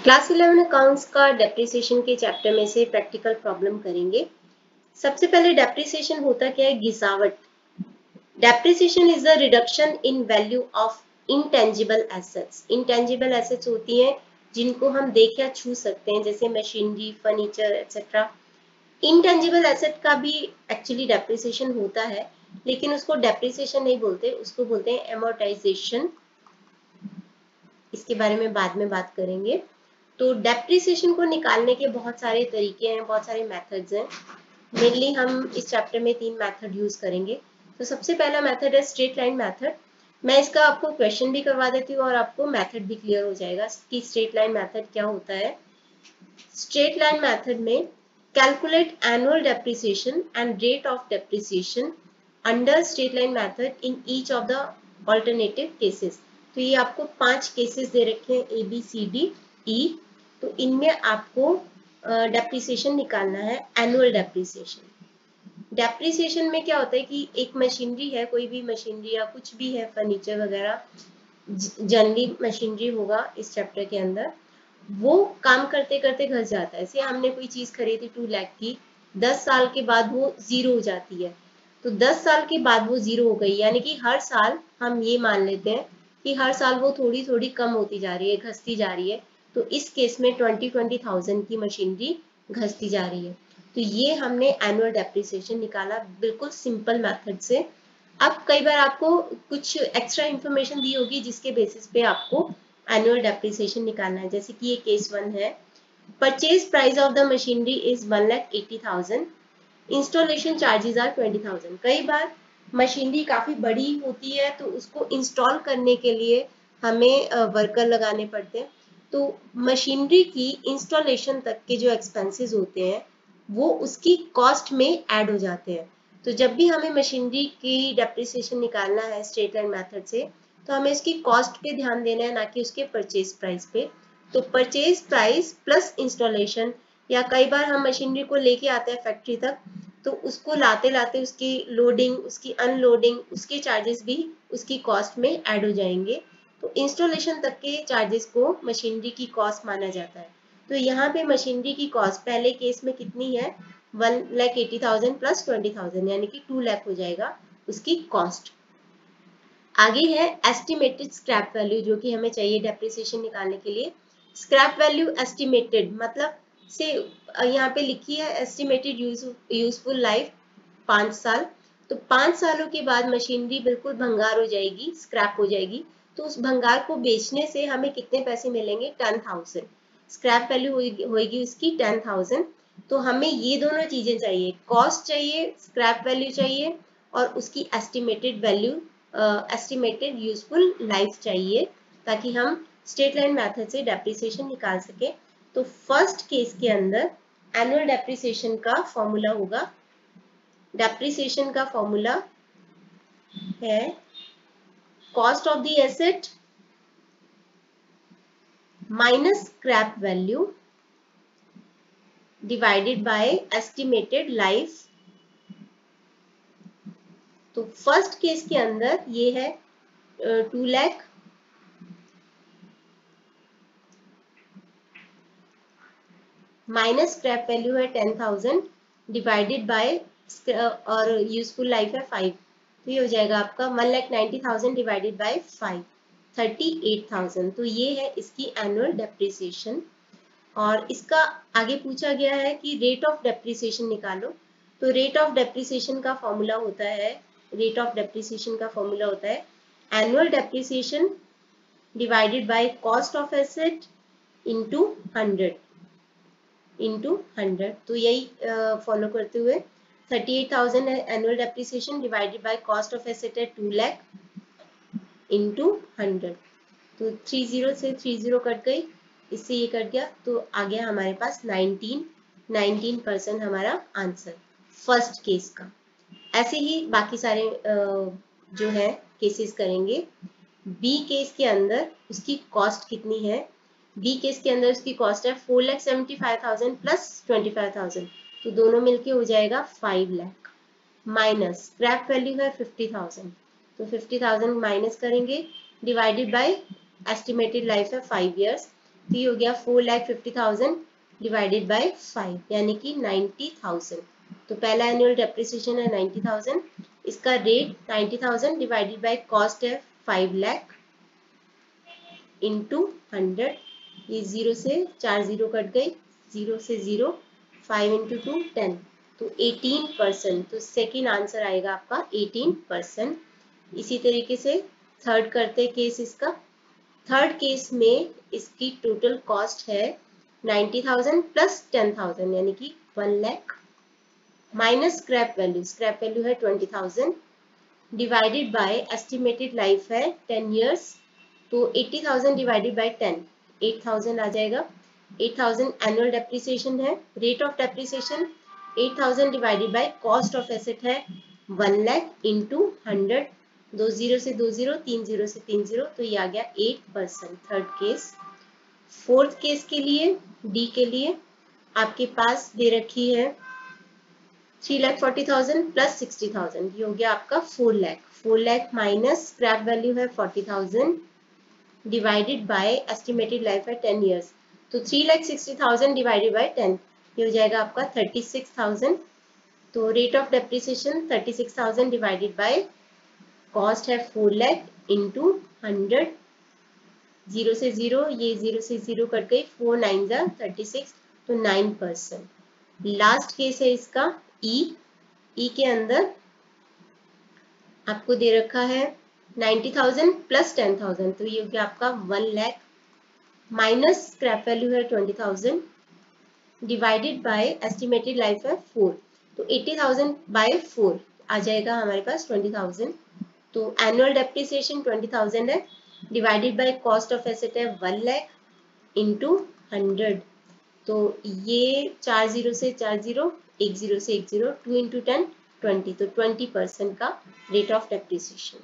Class 11 accounts का depreciation के chapter में से प्रैक्टिकल प्रॉब्लम करेंगे। सबसे पहले डेप्रिसिएशन होता क्या है? गिसावट। Depreciation is the reduction in value of intangible assets. Intangible assets होती हैं जिनको हम देख या छू सकते हैं, जैसे machinery, furniture etcetera. Intangible asset का भी एक्चुअली डेप्रिसिएशन होता है, लेकिन उसको डेप्रिसिएशन नहीं बोलते, उसको बोलते हैं एमोर्टाइजेशन। इसके बारे में बाद में बात करेंगे। तो डेप्रिसिएशन को निकालने के बहुत सारे तरीके हैं, बहुत सारे मेथड्स हैं। मेनली हम इस चैप्टर में 3 मेथड यूज करेंगे। तो सबसे पहला मेथड है स्ट्रेट लाइन मेथड। मैं इसका आपको क्वेश्चन भी करवा देती हूँ और आपको मेथड भी क्लियर हो जाएगा कि स्ट्रेट लाइन मेथड क्या होता है। स्ट्रेट लाइन मेथड में calculate annual depreciation and rate of depreciation under straight line method in each of the alternative cases. तो ये आपको 5 केसेस दे रखे हैं, A B C D E. तो इनमें आपको डेप्रिसिएशन निकालना है, एनुअल डेप्रिसिएशन। डेप्रिसिएशन में क्या होता है कि एक मशीनरी है, कोई भी मशीनरी या कुछ भी है, फर्नीचर वगैरह, जनरली मशीनरी होगा इस चैप्टर के अंदर, वो काम करते करते घस जाता है। जैसे हमने कोई चीज खरीदी 2 लाख की, 10 साल के बाद वो जीरो हो जाती है। तो 10 साल के बाद वो जीरो हो गई, यानी कि हर साल हम ये मान लेते हैं कि हर साल वो थोड़ी थोड़ी कम होती जा रही है, घसती जा रही है। तो इस केस में 20,000 की मशीनरी घसती जा रही है। तो ये हमने एनुअल डेप्रिसिएशन निकाला बिल्कुल सिंपल मेथड से। अब कई बार आपको कुछ एक्स्ट्रा इंफॉर्मेशन दी होगी जिसके बेसिस पे आपको एनुअल डेप्रिसिएशन निकालना है। जैसे कि ये केस 1 है, purchase price of the machinery is 1,80,000, installation charges are 20,000। कई बार मशीनरी काफी बड़ी होती है तो उसको इंस्टॉल करने के लिए हमें वर्कर लगाने पड़ते हैं। तो मशीनरी की इंस्टॉलेशन तक के जो एक्सपेंसेस होते हैं वो उसकी कॉस्ट में ऐड हो जाते हैं। तो जब भी हमें मशीनरी की डेप्रिसिएशन निकालना है स्ट्रेट लाइन मेथड से, तो हमें इसकी कॉस्ट पे ध्यान देना है, ना कि उसके परचेज प्राइस पे। तो परचेज प्राइस प्लस इंस्टॉलेशन, या कई बार हम मशीनरी को लेके आते हैं फैक्ट्री तक, तो उसको लाते लाते उसकी लोडिंग, उसकी अनलोडिंग, उसके चार्जेस भी उसकी कॉस्ट में ऐड हो जाएंगे। तो इंस्टॉलेशन तक के चार्जेस को मशीनरी की कॉस्ट माना जाता है। तो यहाँ पे मशीनरी की कॉस्ट पहले केस में कितनी है? 1,80,000 प्लस 20,000, यानी कि 2 लाख हो जाएगा उसकी कॉस्ट। आगे है एस्टिमेटेड स्क्रैप वैल्यू, जो कि हमें चाहिए डेप्रिसिएशन निकालने के लिए। स्क्रैप वैल्यू एस्टिमेटेड मतलब से यहाँ पे लिखी है एस्टिमेटेड यूजफुल लाइफ 5 साल। तो 5 सालों के बाद मशीनरी बिल्कुल भंगार हो जाएगी, स्क्रैप हो जाएगी। तो उस भंगार को बेचने से हमें कितने पैसे मिलेंगे? 10,000। स्क्रैप वैल्यू होगी उसकी 10,000। तो हमें ये दोनों चीजें चाहिए, कॉस्ट चाहिए, स्क्रैप वैल्यू चाहिए, और उसकी estimated value, estimated useful life चाहिए, ताकि हम स्ट्रेट लाइन मेथड से डेप्रिसिएशन निकाल सके। तो फर्स्ट केस के अंदर एनुअल डेप्रिसिएशन का फॉर्मूला होगा, डेप्रिसिएशन का फॉर्मूला है cost of the asset minus scrap value divided by estimated life. तो फर्स्ट केस के अंदर ये है 2 लाख, माइनस स्क्रैप वैल्यू है 10,000, डिवाइडेड बाय और यूजफुल लाइफ है 5। तो ये हो जाएगा आपका 1,90,000 डिवाइडेड बाय 5, 38,000। तो ये है इसकी एनुअल डेप्रिसिएशन। और इसका आगे पूछा गया है कि रेट ऑफ डेप्रिसिएशन निकालो। तो रेट ऑफ डेप्रिसिएशन का फॉर्मूला होता है, annual depreciation divided by cost of asset into 100। तो यही फॉलो करते हुए 38,000 है annual depreciation, divided by cost of asset है 2 लाख इंटू 100। तो 30 से 30 कट गई, इससे ये कट गया, तो आ गया हमारे पास 19% हमारा आंसर फर्स्ट केस का। ऐसे ही बाकी सारे जो है केसेस करेंगे। बी केस के अंदर उसकी कॉस्ट कितनी है? बी केस के अंदर उसकी कॉस्ट है 4,75,000 प्लस 25,000, तो दोनों मिलके हो जाएगा 5 लाख, माइनस स्क्रैप वैल्यू है 50,000, तो 50,000 माइनस करेंगे, डिवाइडेड बाय एस्टिमेटेड लाइफ है 5 years। तो ये हो गया 4,50,000 डिवाइडेड बाय 5 यानी कि 90,000। तो पहला एनुअल डेप्रिसिएशन है 90,000, इसका रेट 90,000 डिवाइडेड बाय कॉस्ट है 5 लाख इंटू 100। ये 0 से 4 0 कट गई, 0 से 0, 5 इंटू 2 10, तो 18%। तो सेकेंड आंसर आएगा आपका 18%। इसी तरीके से थर्ड करते केस इसका। थर्ड केस में इसकी टोटल कॉस्ट है 90,000 प्लस 10,000 यानी कि 1 लाख माइनस स्क्रैप वैल्यू है 20,000 डिवाइडेड बाय एस्टिमेटेड लाइफ है 10 इयर्स। तो 80,000 डिवाइडेड बाय 10 8,000 आ जाएगा। 8,000 एनुअल डेप्रिसिएशन है। Rate of depreciation 8,000 divided by cost of asset है 1 लाख इंटू 100। 2 0 से 2 0, 3 0 से 3 0, तो ये आ गया 8%। Third case. फोर्थ केस के लिए डी के लिए आपके पास दे रखी है 3,40,000 प्लस 60,000, ये हो गया आपका 4 lakh. 4 lakh minus scrap value है 40,000 डिवाइडेड बाय एस्टिमेटेड लाइफ है 10 इयर्स। तो 3,60,000 डिवाइडेड बाय 10 ये हो जाएगा आपका 36,000। तो rate of depreciation 36,000 divided by cost है 4 लाख इंटू 100। 0 से 0, ये 0 से 0 कट गई, 4 9 जा 36, तो 9%। लास्ट केस है इसका ई के अंदर आपको दे रखा है 90,000 प्लस 10,000, तो ये हो गया आपका 1 लाख माइनस स्क्रैप वैल्यू है 20,000 डिवाइडेड बाय एस्टिमेटेड लाइफ है 4। तो 80,000 बाय 4 आ जाएगा हमारे पास 20,000। तो एनुअल डेप्रिसिएशन 20,000 है divided by cost of asset है 1 लाख इंटू 100। तो ये 4 0 से 4 0, 1 0 से 1 0, 2 इंटू 10 20, तो 20% का रेट ऑफ डेप्रिसिएशन।